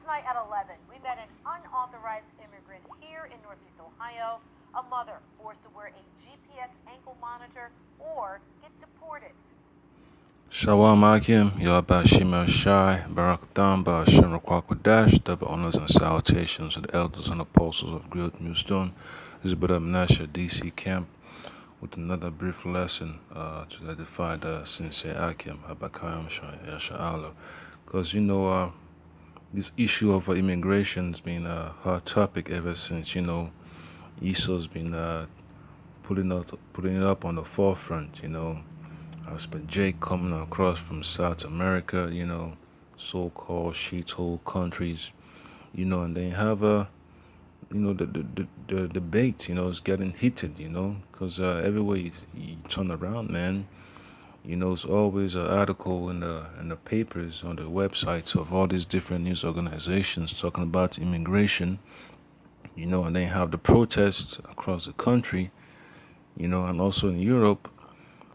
night at 11, we met an unauthorized immigrant here in Northeast Ohio, a mother forced to wear a GPS ankle monitor or get deported. Shalom Akim, Yahbashima Shai, Barak Thamba, Hashem Rakwakadash, double honors and salutations to the elders and apostles of Great Millstone. This is Brother Menashe, DC Camp, with another brief lesson to edify the sincere Akim, Habakayim Sha'ala. Because, this issue of immigration has been a hot topic ever since, Esau's been putting it up on the forefront, As per Jake coming across from South America, so-called shithole countries, and they have the debate, is getting heated, because everywhere you turn around, man, it's always an article in the papers on the websites of all these different news organizations talking about immigration, and they have the protests across the country, and also in Europe.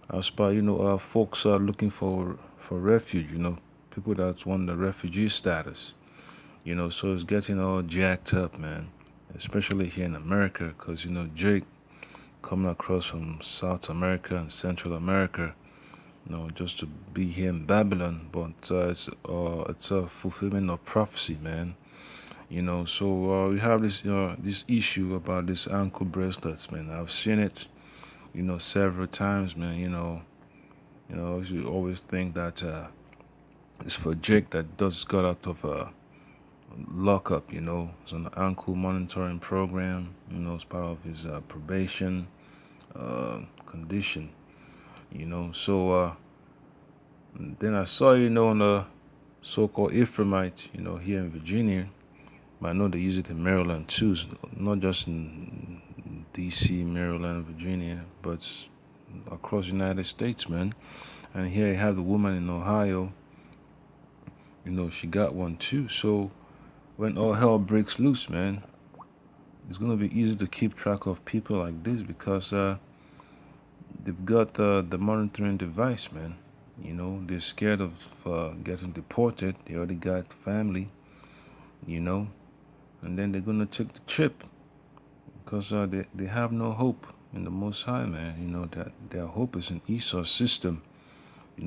As per, folks are looking for refuge, people that want the refugee status, so it's getting all jacked up, man, especially here in America, because, Jake coming across from South America and Central America, just to be here in Babylon, but it's a fulfillment of prophecy, man. So we have this issue about these ankle bracelets, man. I've seen it, several times, man. You always think that it's for Jake that just got out of a lockup, It's an ankle monitoring program, it's part of his probation condition, So then I saw, on the so-called Ephraimite, here in Virginia. But I know they use it in Maryland too, not just in D.C., Maryland, Virginia, but across the United States, man. And here you have the woman in Ohio, she got one too. So when all hell breaks loose, man, it's going to be easy to keep track of people like this because they've got the monitoring device, man. They're scared of getting deported. They already got family, and then they're going to take the chip because they have no hope in the Most High, man. That their hope is in Esau's system,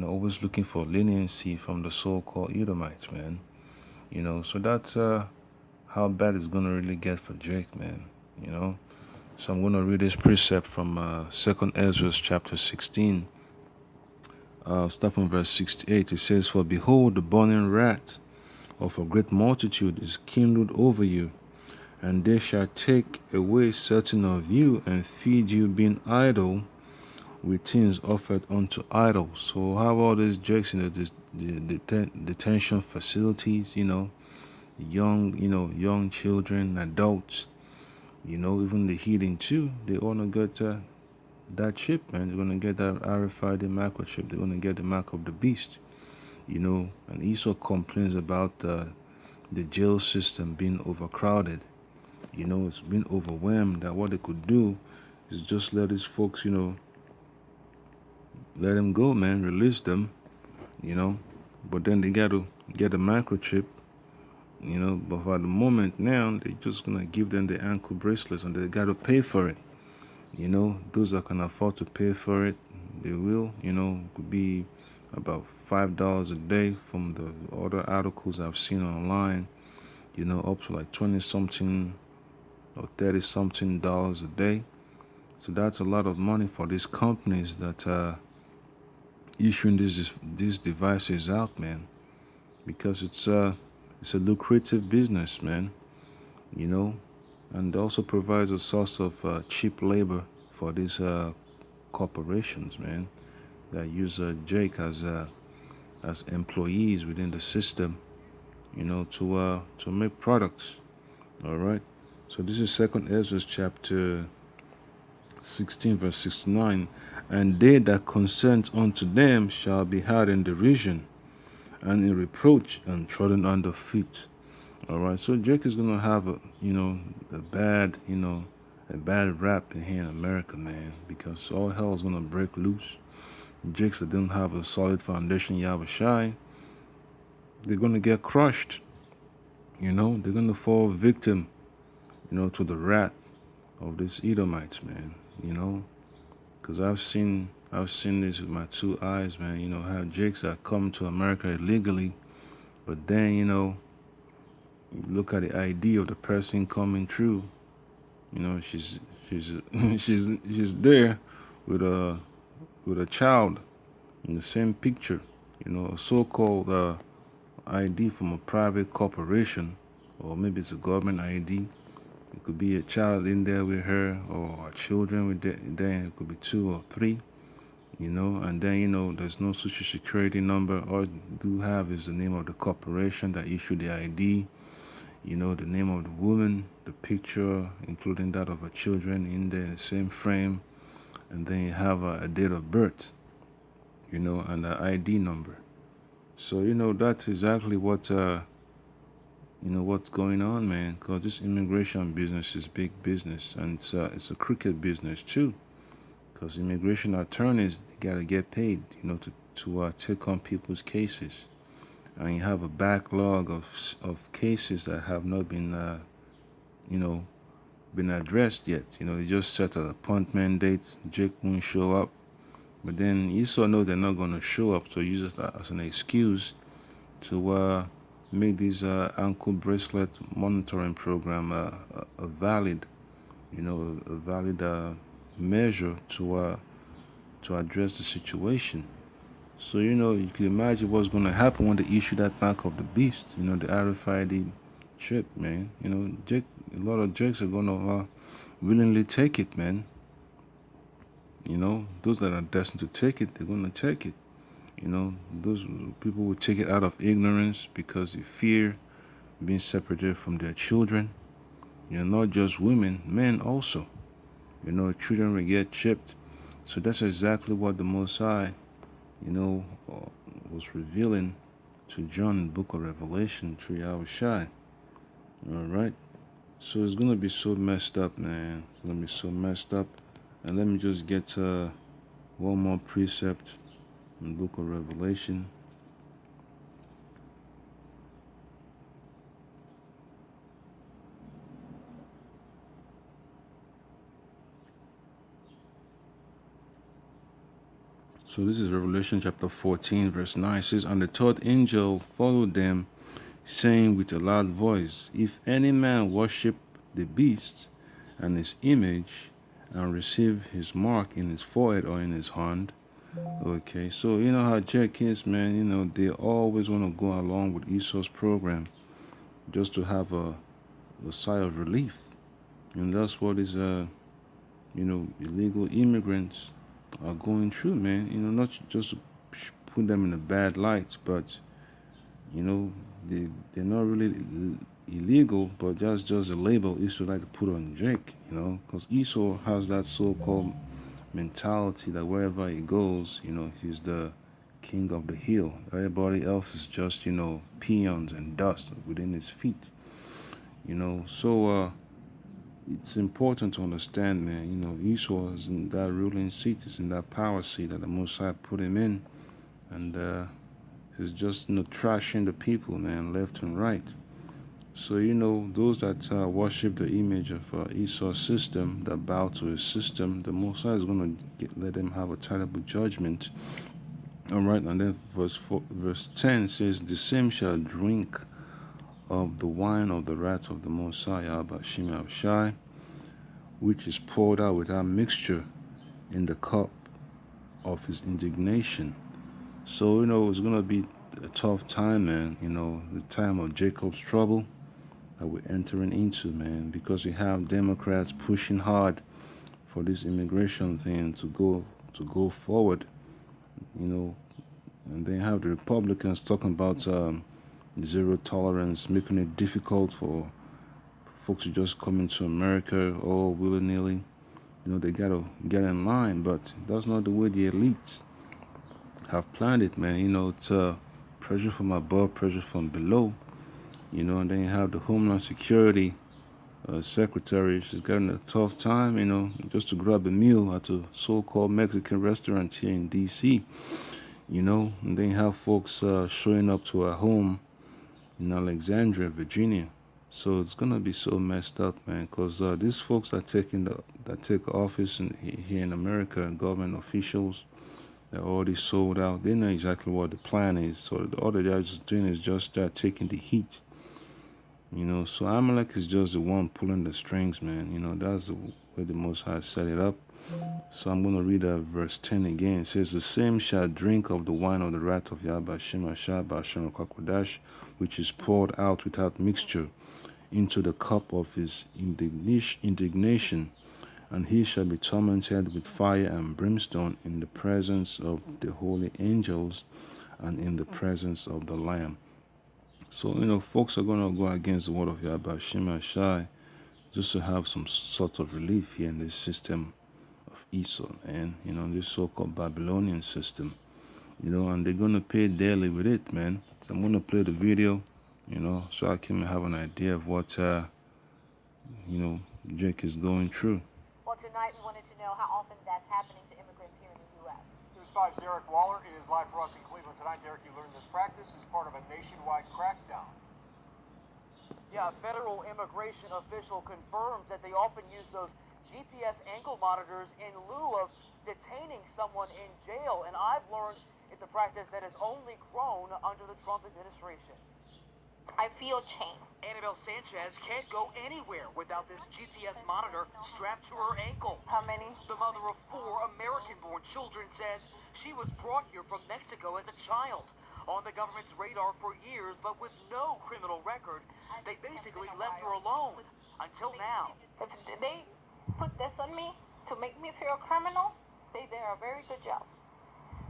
always looking for leniency from the so-called Edomites, man. So that's how bad it's going to really get for Jake, man. So I'm going to read this precept from 2nd Ezra chapter 16. Start from verse 68. It says, "For behold, the burning wrath of a great multitude is kindled over you, and they shall take away certain of you and feed you, being idle with things offered unto idols." So how all these Jakes in the detention facilities, young children, adults, even the healing too, they want to get that chip, man. They're going to get that RFID microchip. They're going to get the mark of the beast, and Esau complains about the jail system being overcrowded. It's been overwhelmed, that what they could do is just let these folks, let them go, man, release them, but then they got to get a microchip, but for the moment now, they're just going to give them the ankle bracelets and they got to pay for it. Those that can afford to pay for it, they will, could be about $5 a day from the other articles I've seen online, up to like 20 something or 30 something dollars a day. So that's a lot of money for these companies that are issuing these devices out, man, because it's a lucrative business, man, and also provides a source of cheap labor for these corporations, man, that use Jake as employees within the system, to make products. All right. So this is 2nd Ezra chapter 16 verse 69. "And they that consent unto them shall be had in derision and in reproach and trodden under feet." All right. So Jake is gonna have a bad rap in here in America, man, because all hell is gonna break loose. Jakes that don't have a solid foundation, Yahweh Shai, they're gonna get crushed. You know, they're gonna fall victim, to the wrath of these Edomites, man. You know, because I've seen this with my two eyes, man. You know, how Jakes that come to America illegally, but then you look at the ID of the person coming through. You know, she's she's there with a child in the same picture. You know, a so-called ID from a private corporation, or maybe it's a government ID. It could be a child in there with her, or children with there. It could be two or three. And then there's no social security number. All you do have is the name of the corporation that issued the ID. The name of the woman, the picture, including that of her children in there in the same frame, and then you have a date of birth, and the ID number. So that's exactly what's going on, man. Because this immigration business is big business, and it's a crooked business too. Because immigration attorneys, they gotta get paid, to take on people's cases, and you have a backlog of cases that have not been you know been addressed yet. They just set an appointment date. Jake won't show up, but then Esau know they're not gonna show up, so use that as an excuse to make this ankle bracelet monitoring program a valid, a valid measure to address the situation. So you can imagine what's going to happen when they issue that mark of the beast. The RFID chip, man. A lot of Jakes are going to willingly take it, man. Those that are destined to take it, they're going to take it. Those people will take it out of ignorance because they fear being separated from their children. Not just women, men also. Children will get chipped. So that's exactly what the Most High, was revealing to John in the book of Revelation 3 hours shy. Alright? So it's going to be so messed up, man. It's going to be so messed up. And let me just get one more precept in the book of Revelation. So this is Revelation chapter 14, verse 9. It says, "And the third angel followed them, saying with a loud voice, If any man worship the beast and his image, and receive his mark in his forehead or in his hand." Okay, so you know how Jack is, man. They always want to go along with Esau's program just to have a sigh of relief. And that's what is, illegal immigrants are going through, man. Not just to put them in a bad light, but they're not really illegal, but that's just a label Esau like to put on Jake, because Esau has that so-called mentality that wherever he goes, he's the king of the hill. Everybody else is just, peons and dust within his feet. So it's important to understand, man. Esau is in that ruling seat, is in that power seat that the Most High put him in, and he's just trashing the people, man, left and right. So those that worship the image of Esau's system, that bow to his system, the Most High is going to let them have a terrible judgment. All right, and then verse 10 says, "The same shall drink of the wine of the wrath of the Most High, Abba Shimei Shai, which is poured out without mixture in the cup of his indignation." So it's gonna be a tough time, man. The time of Jacob's trouble that we're entering into, man, because we have Democrats pushing hard for this immigration thing to go forward, and then have the Republicans talking about zero tolerance, making it difficult for folks to just come into America all willy-nilly. They gotta get in line, but that's not the way the elites have planned it, man. It's pressure from above, pressure from below, and then you have the Homeland Security secretary. She's getting a tough time, just to grab a meal at a so-called Mexican restaurant here in D.C., and then you have folks showing up to her home in Alexandria, Virginia. So it's gonna be so messed up, man. Cause these folks that take office here in America, government officials, they're already sold out. They know exactly what the plan is. So all they're just doing is just taking the heat. So Amalek is just the one pulling the strings, man. That's the way the Most High set it up. So I'm going to read verse 10 again. It says, "The same shall drink of the wine of the wrath of Yahweh Shem Ashah Ba'ashem Kwakwadash, which is poured out without mixture into the cup of his indignation, and he shall be tormented with fire and brimstone in the presence of the holy angels and in the presence of the Lamb." So, folks are going to go against the word of Yahweh Shem Ashai just to have some sort of relief here in this system of Esau and, this so-called Babylonian system, and they're going to pay dearly with it, man. So I'm going to play the video, so I can have an idea of what, Jake is going through. Well, tonight we wanted to know how often that's happening to immigrants here in the U.S. News 5's Derek Waller is live for us in Cleveland tonight. Derek, you learned this practice is part of a nationwide crackdown. Yeah, a federal immigration official confirms that they often use those GPS ankle monitors in lieu of detaining someone in jail. And I've learned it's a practice that has only grown under the Trump administration. I feel chained. Annabelle Sanchez can't go anywhere without this GPS monitor strapped to her ankle. How many? The mother of 4 American-born children says she was brought here from Mexico as a child. On the government's radar for years, but with no criminal record, they basically left her alone until now. If they put this on me to make me feel a criminal, they did a very good job.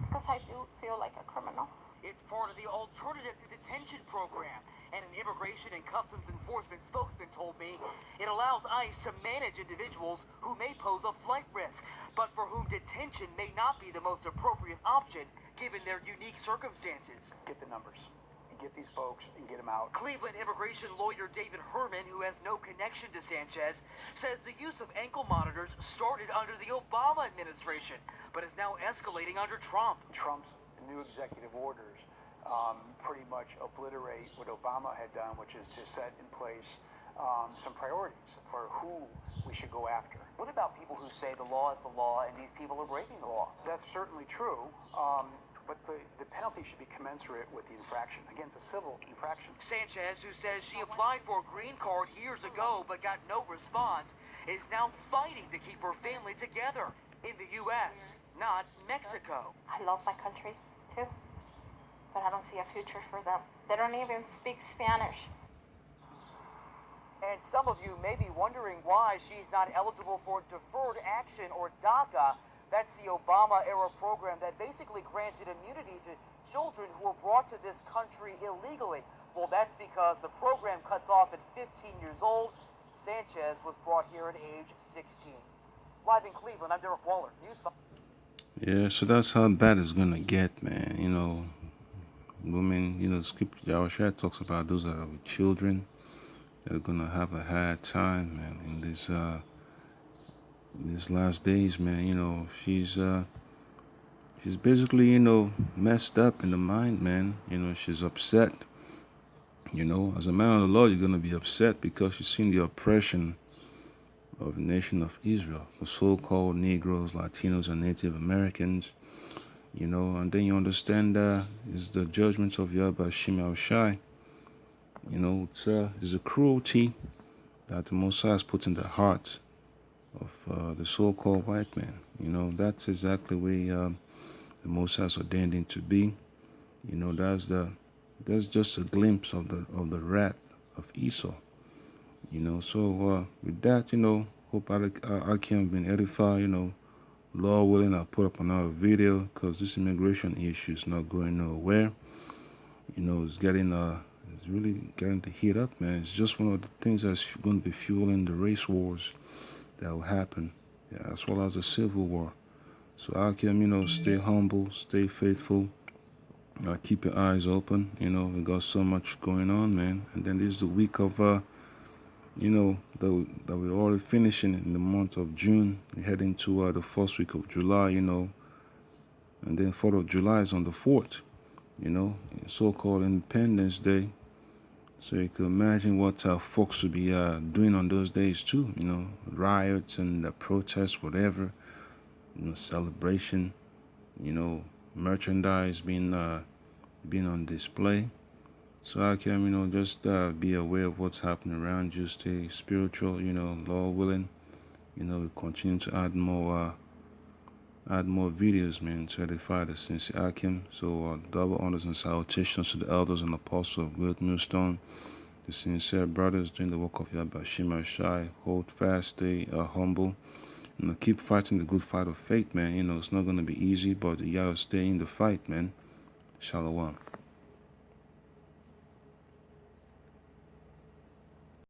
Because I do feel like a criminal. It's part of the Alternative to Detention program, and an Immigration and Customs Enforcement spokesman told me it allows ICE to manage individuals who may pose a flight risk, but for whom detention may not be the most appropriate option given their unique circumstances. Get the numbers and get these folks and get them out. Cleveland immigration lawyer David Herman, who has no connection to Sanchez, says the use of ankle monitors started under the Obama administration, but is now escalating under Trump. Trump's new executive orders pretty much obliterate what Obama had done, which is to set in place some priorities for who we should go after. What about people who say the law is the law and these people are breaking the law? That's certainly true, but the penalty should be commensurate with the infraction. Again, it's a civil infraction. Sanchez, who says she applied for a green card years ago but got no response, is now fighting to keep her family together in the U.S., not Mexico. I love my country, too. But I don't see a future for them. They don't even speak Spanish. And some of you may be wondering why she's not eligible for deferred action or DACA. That's the Obama-era program that basically granted immunity to children who were brought to this country illegally. Well, that's because the program cuts off at 15 years old. Sanchez was brought here at age 16. Live in Cleveland, I'm Derek Waller, News 5. Yeah, so that's how bad it's gonna get, man. Women, Scripture Yahushua talks about those that are with children that are gonna have a hard time, man, in these last days, man. She's basically, messed up in the mind, man. She's upset. As a man of the Lord, you're gonna be upset because you've seen the oppression of the nation of Israel, the so-called Negroes, Latinos, and Native Americans. And then you understand is the judgment of Yahweh Shem Shai. It's a cruelty that the Messiah has put in the heart of the so-called white man. That's exactly where the Messiah has ordained him to be. That's just a glimpse of the wrath of Esau. So with that, hope I can be edified. Lord willing, I'll put up another video because this immigration issue is not going nowhere. It's really getting to heat up, man. It's just one of the things that's going to be fueling the race wars that will happen, as well as the civil war. So I can, stay humble, stay faithful, keep your eyes open. We got so much going on, man. And then this is the week of that we're already finishing in the month of June. We're heading to the first week of July, and then 4th of July is on the 4th, so-called Independence Day. So you can imagine what folks would be doing on those days too. You know, riots and protests, whatever. You know, celebration. You know, merchandise being on display. So I can, you know, just be aware of what's happening around you. Stay spiritual. You know, Lord willing. You know, we continue to add more videos, man, to edify the sincere Akim. So double honors and salutations to the elders and apostles of Great Millstone, the sincere brothers doing the work of Yabashima Shai. Hold fast, stay humble. You know, keep fighting the good fight of faith, man. You know, it's not going to be easy, but you got to stay in the fight, man. Shalom.